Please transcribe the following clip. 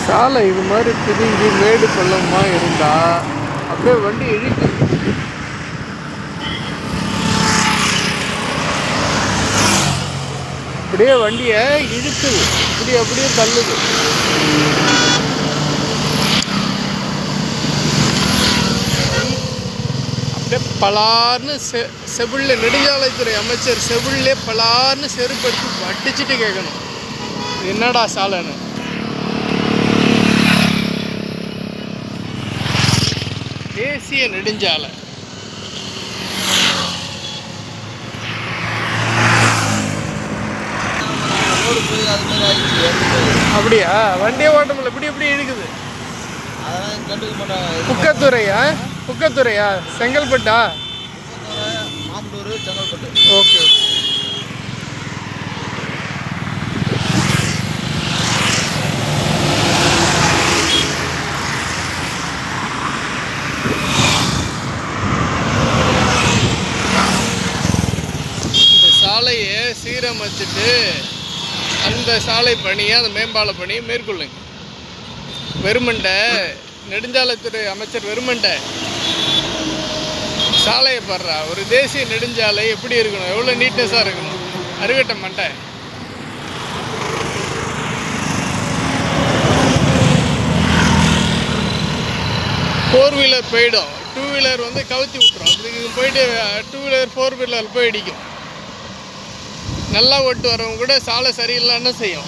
சாலை இது மாதிரி திரும்பி மேடு பள்ளமா இருந்தால் அப்படியே வண்டி இழுக்குது. அப்படியே வண்டியை இழுக்குது, அப்படியே தள்ளுது. அப்படியே பலார்னு செவில்ல நெடுஞ்சாலைத்துறை அமைச்சர் செவில்லே பலார்னு செருப்படுத்தி அடிச்சுட்டு கேட்கணும், என்னடா சாலைன்னு. தேசிய நெடுஞ்சாலை அப்படியா? வண்டியை ஓட்ட முடியல, இப்படி இழுக்குது. புக்கத்துறையா செங்கல்பட்டா? ஓகே. இந்த சாலையை சீரமைச்சிட்டு அந்த சாலை பணியை, அந்த மேம்பால பணியை மேற்கொள்ளுங்க. வெறுமண்ட நெடுஞ்சாலைத்துறை அமைச்சர் வெறுமண்ட சாலையை பாடுறா. ஒரு தேசிய நெடுஞ்சாலை எப்படி இருக்கணும், எவ்வளோ நீட்னஸாக இருக்கணும். அருகட்ட மண்டை. ஃபோர் வீலர் போயிடும், டூ வீலர் வந்து கவுத்தி விட்டுரும். அதுக்கு போயிட்டு டூ வீலர் ஃபோர் வீலர் போய் இடிக்கும். நல்லா ஓட்டு வரவங்க கூட சாலை சரியில்லைன்னு செய்யும்.